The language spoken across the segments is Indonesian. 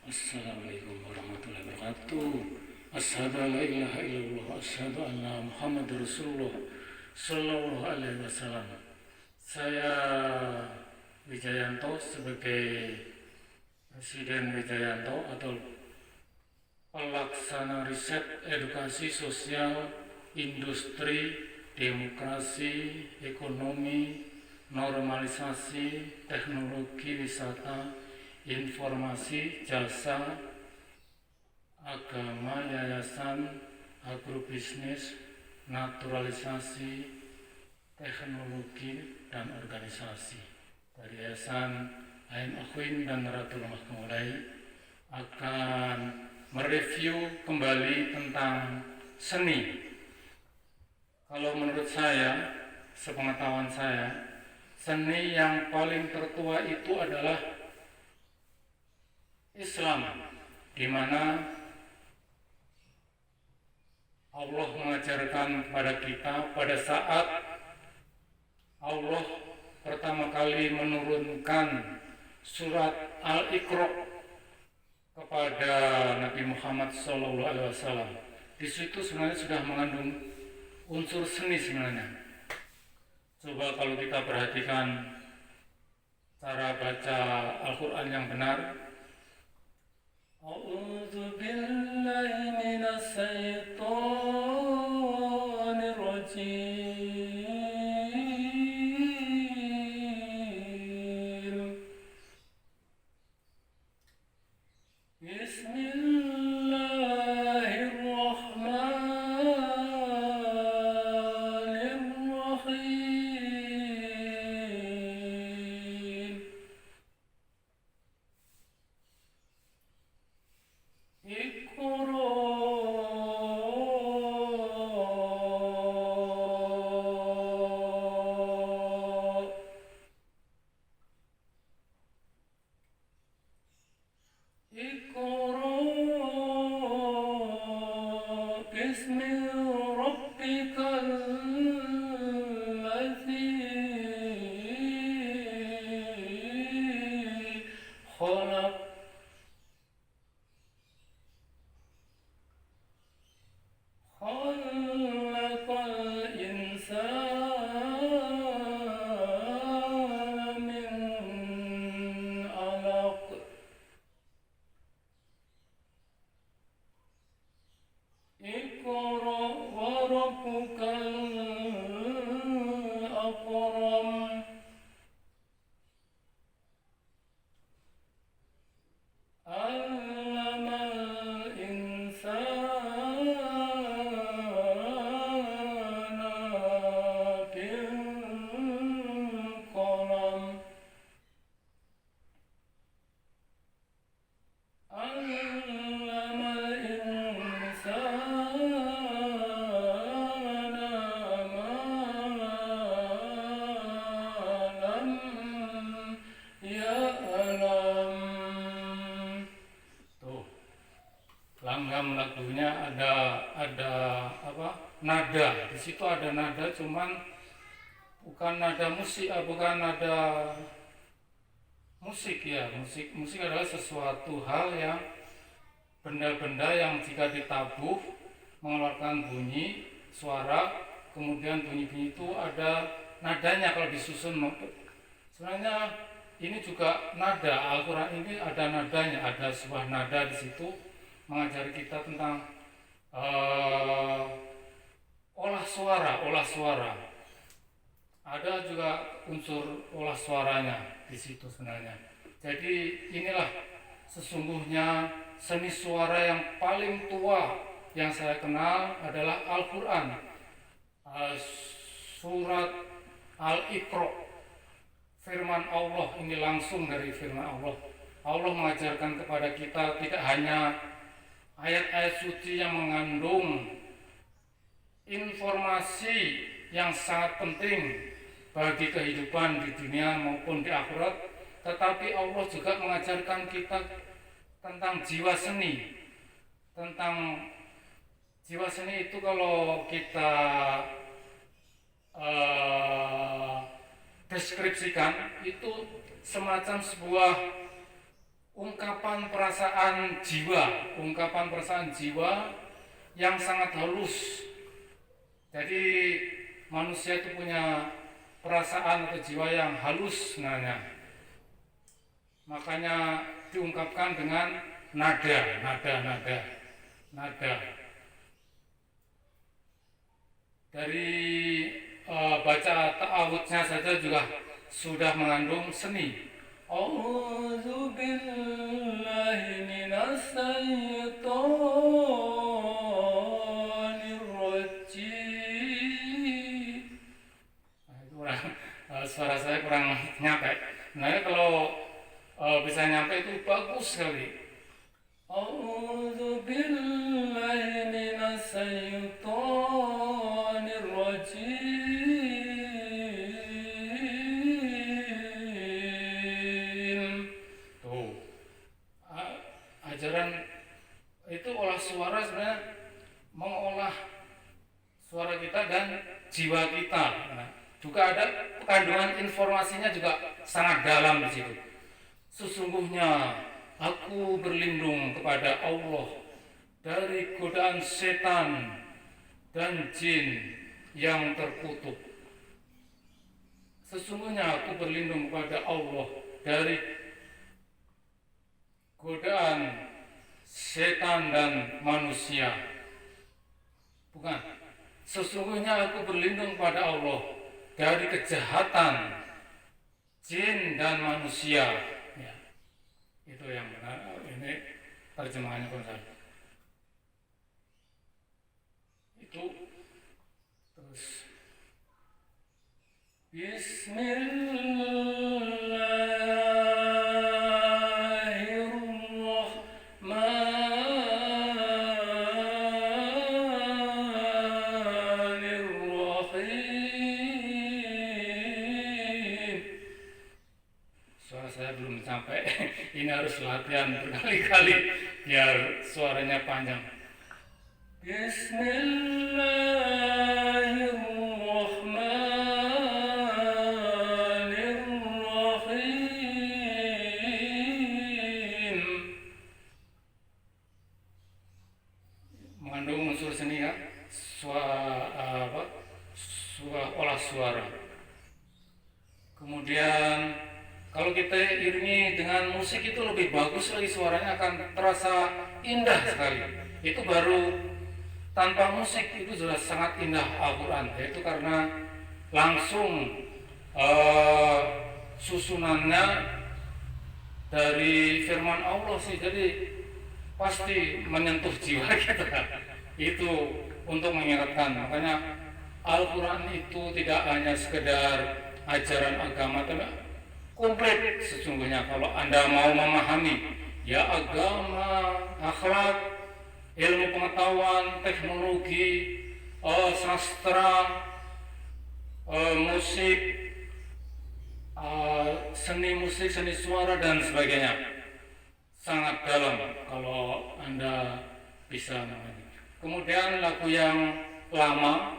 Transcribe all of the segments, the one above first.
Assalamualaikum warahmatullahi wabarakatuh. Asyhadu an la ilaha illallah wa asyhadu anna Muhammadar Rasulullah sallallahu alaihi wasallam. Saya Wijayanto sebagai Presiden Wijayanto atau pelaksana riset edukasi sosial, industri, demokrasi, ekonomi, normalisasi, teknologi, wisata, informasi, jasa, agama, yayasan, agrobisnis, naturalisasi, teknologi, dan organisasi. Dari Yayasan Ain Akhwin dan Naratul Mahkamulai akan mereview kembali tentang seni. Kalau menurut saya, sepengetahuan saya, seni yang paling tertua itu adalah Islam, di mana Allah mengajarkan kepada kita pada saat Allah pertama kali menurunkan surat Al-Iqra kepada Nabi Muhammad SAW. Di situ sebenarnya sudah mengandung unsur seni sebenarnya. Coba kalau kita perhatikan cara baca Al-Quran yang benar. A'udzu billahi minas syaitonir rajim. Bismillahirrahmanirrahim. Bismi rabbikal ladzi khalaq. Khalaqal insana min 'alaq. Iqra wa rabbukal akram. Allamal insana bil qalam. Allamal insana ma lam ya'lam. Tuh, langgam lagunya ada apa? Nada. Di situ ada nada, cuman bukan nada musik, bukan nada musik ya. Musik adalah sesuatu hal yang benda-benda yang jika ditabuh mengeluarkan bunyi, suara, kemudian bunyi-bunyi itu ada nadanya kalau disusun. Sebenarnya ini juga nada, Al-Quran ini ada nadanya, ada sebuah nada di situ mengajari kita tentang olah suara. Ada juga unsur olah suaranya di situ sebenarnya. Jadi inilah sesungguhnya seni suara yang paling tua yang saya kenal adalah Al-Quran, surat Al-Iqra, firman Allah. Ini langsung dari firman Allah. Allah mengajarkan kepada kita tidak hanya ayat-ayat suci yang mengandung informasi yang sangat penting bagi kehidupan di dunia maupun di akhirat, tetapi Allah juga mengajarkan kita tentang jiwa seni. Tentang jiwa seni itu kalau kita deskripsikan, itu semacam sebuah ungkapan perasaan jiwa yang sangat halus. Jadi manusia itu punya perasaan atau jiwa yang halus sebenarnya. Makanya diungkapkan dengan nada. Dari baca ta'awudnya saja juga sudah mengandung seni. A'udzu billahi minas syaitonir rajim. Nah, itu suara saya kurang nyampe. Nah, kalau bisa nyampe itu bagus sekali. A'udzu billahi minas syaitonir rajim. Tuh. Ajaran itu olah suara sebenarnya mengolah suara kita dan jiwa kita. Nah, juga ada kandungan informasinya juga sangat dalam di situ. Sesungguhnya aku berlindung kepada Allah dari godaan setan dan jin yang terkutuk. Sesungguhnya aku berlindung kepada Allah dari godaan setan dan manusia. Bukan. Sesungguhnya aku berlindung kepada Allah dari kejahatan jin dan manusia. Ya, itu yang benar. Ini terjemahannya Konsul. Itu terus Bismillahirrahmanirrahim. Suara saya belum sampai. Ini harus latihan berkali-kali biar suaranya panjang. Bismillahirrahmanirrahim. Mengandung unsur seni ya, olah suara. Kemudian kalau kita iringi dengan musik itu lebih bagus lagi, suaranya akan terasa indah sekali. Itu baru tanpa musik itu sudah sangat indah Al-Quran. Yaitu karena langsung susunannya dari firman Allah sih, jadi pasti menyentuh jiwa kita. Itu untuk mengingatkan. Makanya Al-Quran itu tidak hanya sekedar ajaran agama, tapi komplit sesungguhnya. Kalau Anda mau memahami ya agama, akhlak, ilmu pengetahuan, teknologi, sastra, musik, seni musik, seni suara dan sebagainya, sangat dalam kalau Anda bisa memahami. Kemudian lagu yang lama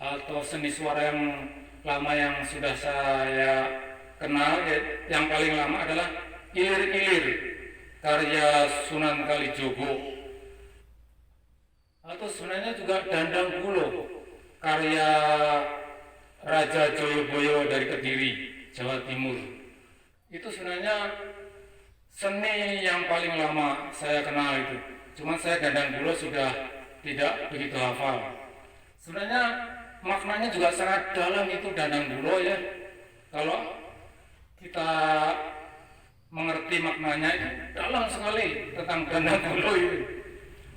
atau seni suara yang lama yang sudah saya kenal, yang paling lama adalah Ilir-Ilir karya Sunan Kalijogo, atau sebenarnya juga Dandang Gulo karya Raja Joyoboyo dari Kediri, Jawa Timur. Itu sebenarnya seni yang paling lama saya kenal itu. Cuma saya Dandang Gulo sudah tidak begitu hafal. Sebenarnya maknanya juga sangat dalam itu Dandang Gulo ya. Kalau kita mengerti maknanya itu dalam sekali tentang Dandang Gulo itu.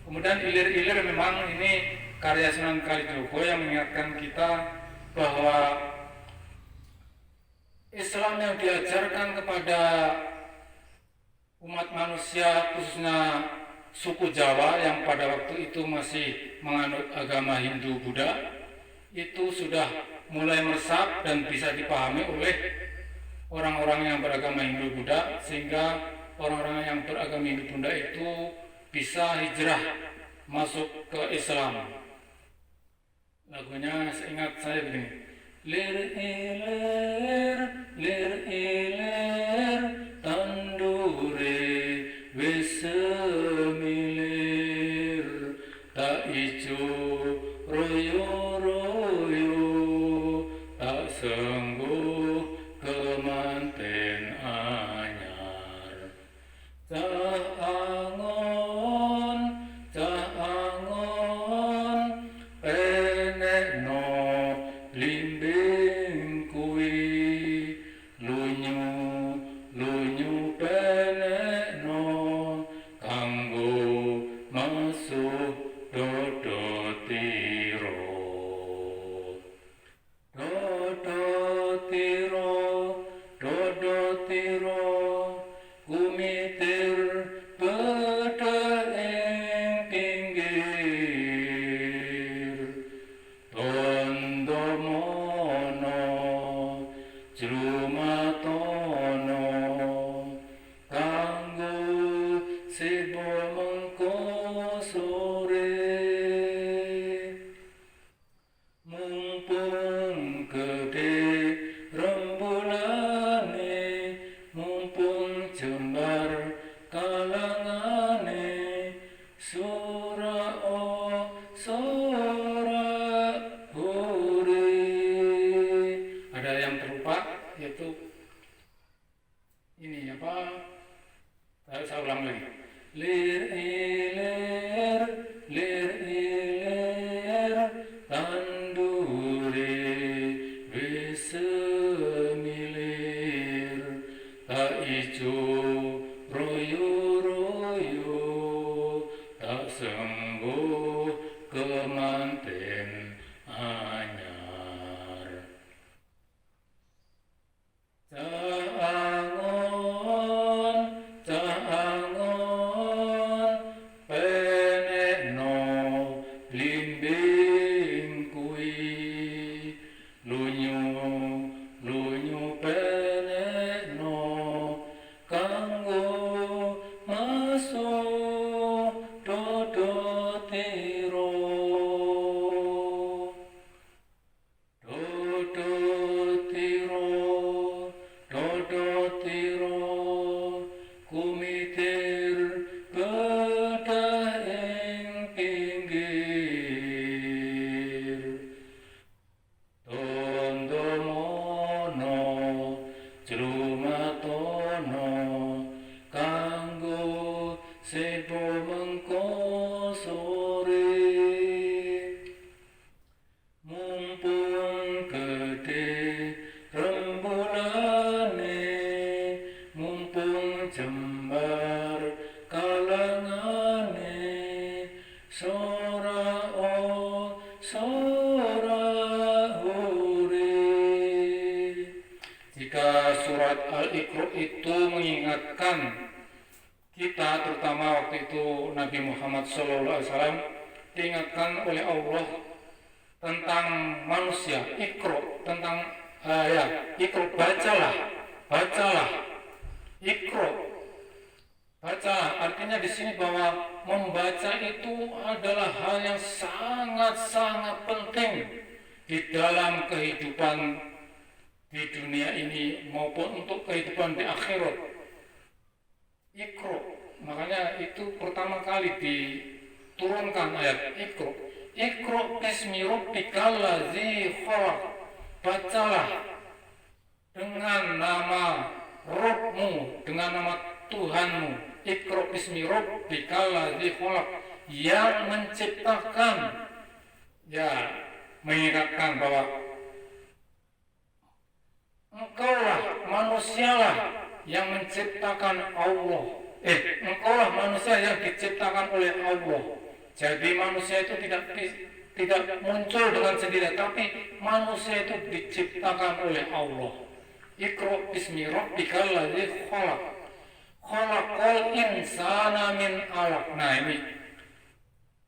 Kemudian Ilir-Ilir memang ini karya Sunan Kalijogo yang mengingatkan kita bahwa Islam yang diajarkan kepada umat manusia, khususnya suku Jawa yang pada waktu itu masih menganut agama Hindu Buddha, itu sudah mulai meresap dan bisa dipahami oleh orang-orang yang beragama Hindu Buddha, sehingga orang-orang yang beragama Hindu Buddha itu bisa hijrah masuk ke Islam. Lagunya seingat saya begini. Lir-ilir, lir-ilir, tandure anyar. Caangon penekno limbing kuwi lunyu penekno kanggo masuk dodotiro kumitir beda ing pinggir tondomono jrumatono kanggo sibo mengko sore mumpung gede rembulane mumpung jembar kalangane sura hore. Ada yang terlupa yaitu ini apa? Saya ulang lagi. Lir iler tandure wis semilir tak ijo royo tak sembuh kemanten anyar. Caangon penekno limbing kuwi lunyu penekno kanggo masuk dodotiro kumitir beda ing pinggir tondomono jrumatono kanggo sibo mengko sore mumpung gede rembulane mumpung jembar kalangane sora hore. Jika surat Al-Iqra itu mengingatkan kita, terutama waktu itu Nabi Muhammad SAW diingatkan oleh Allah tentang manusia. Iqra, tentang Iqra, bacalah. Iqra, baca, artinya di sini bahwa membaca itu adalah hal yang sangat-sangat penting di dalam kehidupan di dunia ini maupun untuk kehidupan di akhirat. Iqra, makanya itu pertama kali diturunkan ayat Iqra. Iqra bismi rabbikal ladzi khalaq. Bacalah dengan nama Rabbmu, dengan nama Tuhanmu. Iqra bismi rabbikal ladzi khalaq, yang menciptakan. Ya, mengingatkan bahwa engkaulah, manusialah yang menciptakan Allah. Engkaulah manusia yang diciptakan oleh Allah. Jadi manusia itu tidak muncul dengan sendiri, tapi manusia itu diciptakan oleh Allah. Iqra bismi rabbikal ladzi khalaq. Khalaqal insana min 'alaq. Nah, ini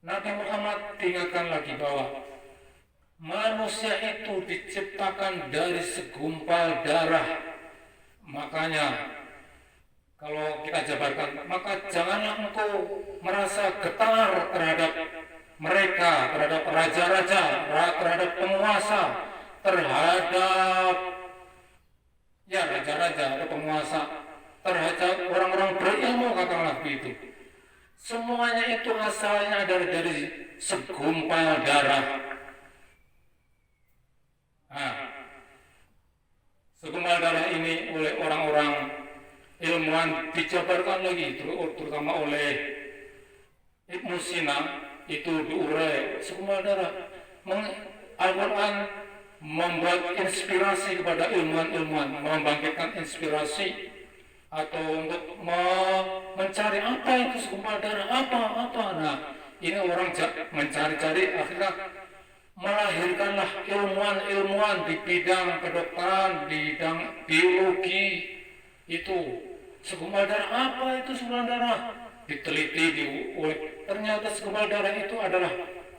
Nabi Muhammad diingatkan lagi bahwa manusia itu diciptakan dari segumpal darah. Makanya kalau kita jabarkan, maka janganlah engkau merasa getar terhadap mereka, terhadap raja-raja, terhadap penguasa, terhadap raja-raja atau penguasa, terhadap orang-orang berilmu, katakanlah begitu. Semuanya itu asalnya dari segumpal darah. Nah, segumpal darah ini oleh orang-orang ilmuwan dijabarkan lagi terutama oleh Ibnu Sina, itu diurai segumpal darah. Al-Quran membuat inspirasi kepada ilmuwan-ilmuwan, membangkitkan inspirasi atau untuk mencari apa itu segumpal darah, apa. Nah, ini orang mencari-cari, akhirnya melahirkanlah ilmuwan-ilmuwan di bidang kedokteran, di bidang biologi. Itu segumpal darah, apa itu segumpal darah? Diteliti, ternyata segumpal darah itu adalah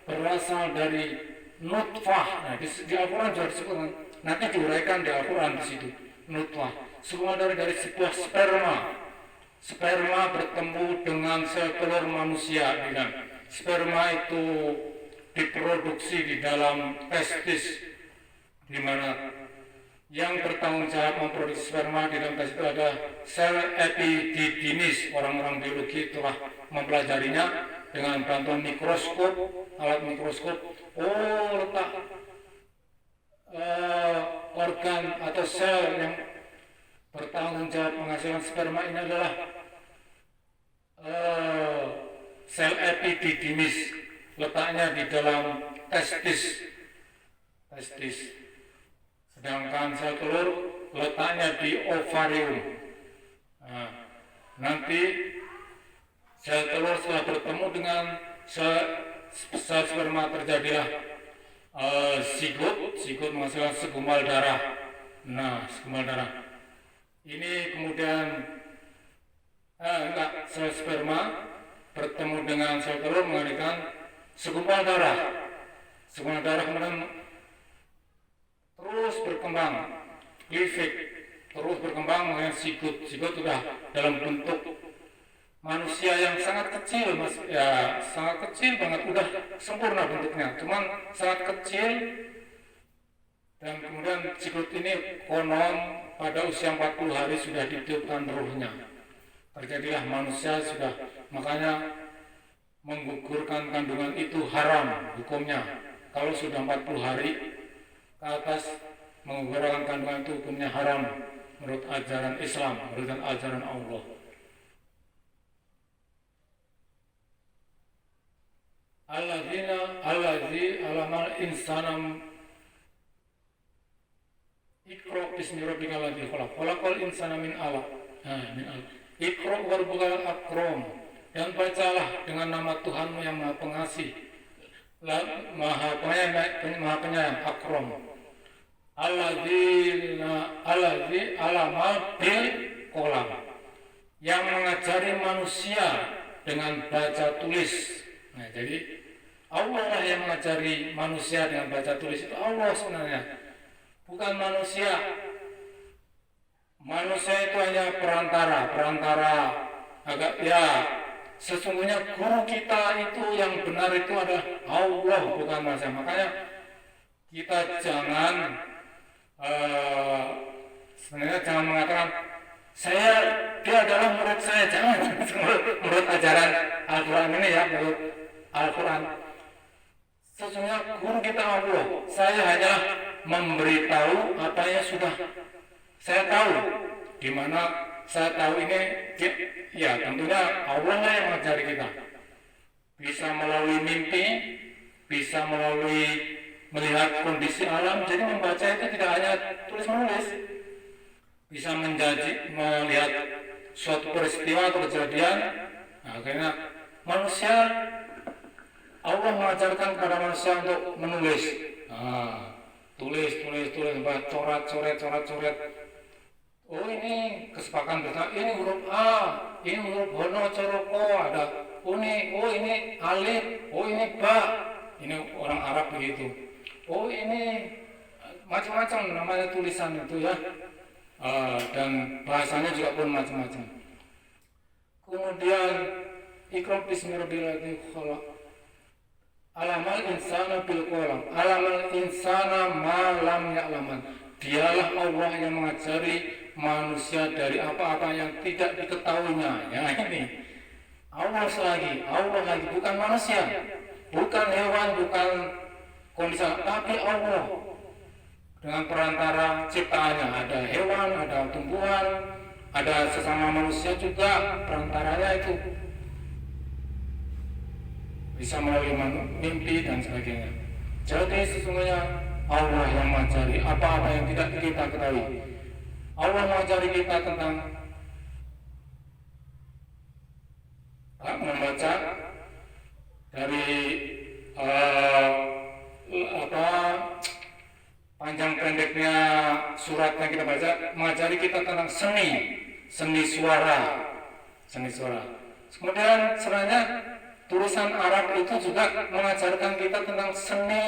berasal dari nutfah. Nah, di Al-Quran juga disebutkan, nanti diuraikan di Al-Quran di situ. Nutfah, segumpal darah dari sebuah sperma bertemu dengan sel telur manusia. Dan sperma itu diproduksi di dalam testis, di mana yang bertanggung jawab memproduksi sperma di dalam testis itu ada sel epididymis. Orang-orang biologi telah mempelajarinya dengan bantuan mikroskop, alat mikroskop. Letak organ atau sel yang bertanggung jawab menghasilkan sperma ini adalah sel epididymis, letaknya di dalam testis. Sedangkan sel telur letaknya di ovarium. Nah, nanti sel telur setelah bertemu dengan sel sperma, terjadilah zigot menghasilkan segumpal darah. Nah, segumpal darah ini kemudian sel sperma bertemu dengan sel telur menghasilkan segumpal darah. Segumpal darah kemudian terus berkembang, terus berkembang dengan zigot sudah dalam bentuk manusia yang sangat kecil, sangat kecil banget, udah sempurna bentuknya, cuman sangat kecil. Dan kemudian zigot ini konon pada usia 40 hari sudah ditiupkan ruhnya. Terjadilah manusia sudah, makanya menggugurkan kandungan itu haram hukumnya. Kalau sudah 40 hari ke atas, menggugurkan kandungan itu hukumnya haram menurut ajaran Islam, menurut ajaran Allah. Allazi alamal insanam Iqra bismi rabbikal ladzi khalaq. Khalaqal insana min 'alaq. Iqra wa rabbukal akram. Dan bacalah dengan nama Tuhanmu yang Maha Pengasih, Maha Penyayang, Akram. Allazi alamal bil qalam. Yang mengajari manusia dengan baca tulis. Nah, jadi Allah lah yang mengajari manusia dengan baca tulis. Itu Allah sebenarnya, bukan manusia. Manusia itu hanya perantara agak sesungguhnya guru kita itu yang benar itu adalah Allah, bukan manusia. Makanya kita sebenarnya jangan mengatakan dia adalah murid saya, jangan. Menurut ajaran Al-Quran ini menurut Al-Quran, sesungguhnya guru kita Allah. Saya hanya memberitahu apa yang sudah saya tahu. Di mana saya tahu ini, tentunya Allah lah yang mengajari kita. Bisa melalui mimpi, bisa melalui melihat kondisi alam. Jadi membaca itu tidak hanya tulis-menulis, bisa melihat suatu peristiwa atau kejadian. Nah, akhirnya manusia, Allah mengajarkan kepada manusia untuk menulis. Tulis, coret. Oh, ini kesepakatan bersama, ini huruf A, ini huruf Hono, Coroko, ada ini alif, ini ba, ini orang Arab begitu. Oh, ini macam-macam namanya tulisan itu ya. Dan bahasanya juga pun macam-macam. Kemudian Iqra bismi rabbikal ladzi khalaq. Alamal insana bil qalam. Alamal insana ma lam ya'laman. Dialah Allah yang mengajari manusia dari apa-apa yang tidak diketahuinya. Ya, ini Allah lagi, bukan manusia, bukan hewan, bukan kondisi, tapi Allah dengan perantara ciptaannya. Ada hewan, ada tumbuhan, ada sesama manusia juga perantaranya itu bisa melalui mimpi dan sebagainya. Jadi sesungguhnya Allah yang mengajari apa-apa yang tidak kita ketahui. Allah mengajari kita tentang membaca dari panjang pendeknya surat yang kita baca, mengajari kita tentang seni suara. Kemudian sebenarnya tulisan Arab itu juga mengajarkan kita tentang seni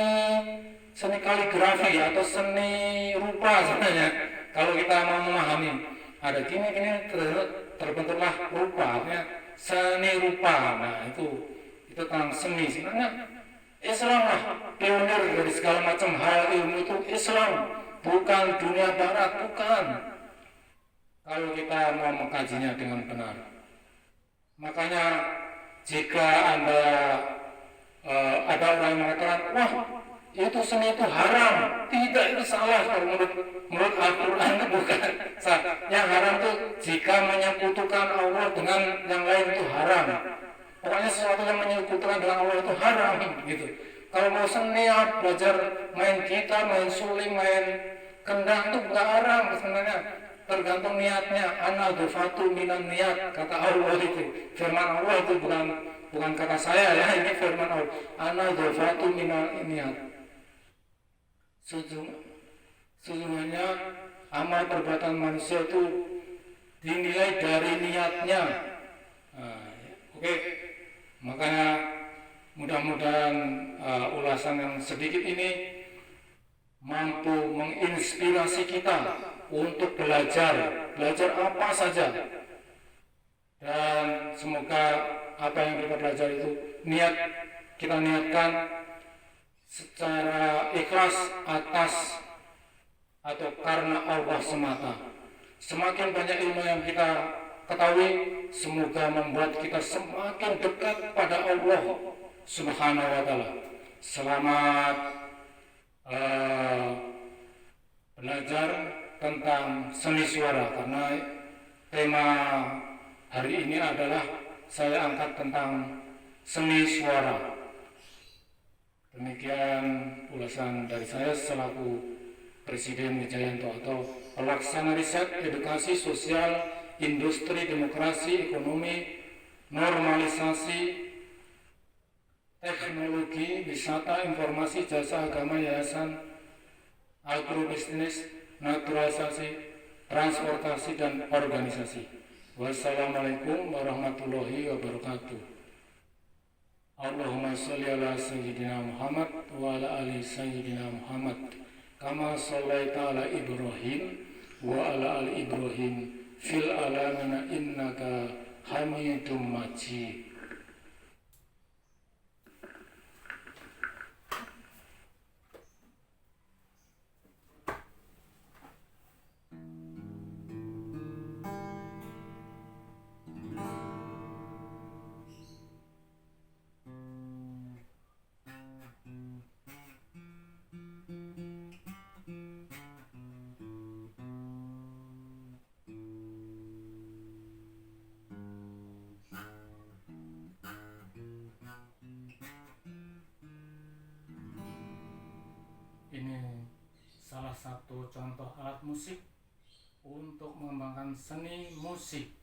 kaligrafi atau seni rupa sebenarnya. Kalau kita mau memahami, ada gini terbentuklah rupa, artinya seni rupa. Nah itu tentang seni. Sebenarnya Islam lah pionir dari segala macam hal ilmu itu. Islam bukan dunia barat, bukan. Kalau kita mau mengkajinya dengan benar. Makanya jika ada orang yang mengatakan, wah itu seni itu haram, tidak, itu salah. Kalau menurut Al-Quran itu bukan. Yang haram itu jika menyekutukan Allah dengan yang lain itu haram. Pokoknya sesuatu yang menyekutukan dengan Allah itu haram gitu. Kalau mau seni, belajar main gitar, main suling, main kendang itu bukan haram sebenarnya. Tergantung niatnya. Ana dhufatu minan niat, kata Allah itu. Firman Allah itu bukan kata saya ya, ini firman Allah. Ana dhufatu minan niat. Sesungguhnya amal perbuatan manusia itu dinilai dari niatnya. Oke. Makanya mudah-mudahan ulasan yang sedikit ini mampu menginspirasi kita untuk belajar apa saja, dan semoga apa yang kita belajar itu kita niatkan secara ikhlas atas atau karena Allah semata. Semakin banyak ilmu yang kita ketahui, semoga membuat kita semakin dekat pada Allah Subhanahu wa Ta'ala. Selamat belajar tentang seni suara, karena tema hari ini adalah saya angkat tentang seni suara. Demikian ulasan dari saya selaku Presiden Wijayanto atau pelaksana riset edukasi sosial industri demokrasi ekonomi normalisasi teknologi wisata informasi jasa agama yayasan agrobisnis naturalisasi transportasi dan organisasi. Wassalamualaikum warahmatullahi wabarakatuh. Allahumma sholli ala sayyidina Muhammad wa ala ali sayyidina Muhammad kama shallaita ala Ibrahim wa ala ali Ibrahim fil alamina innaka hamidum majid. Ini salah satu contoh alat musik untuk mengembangkan seni musik.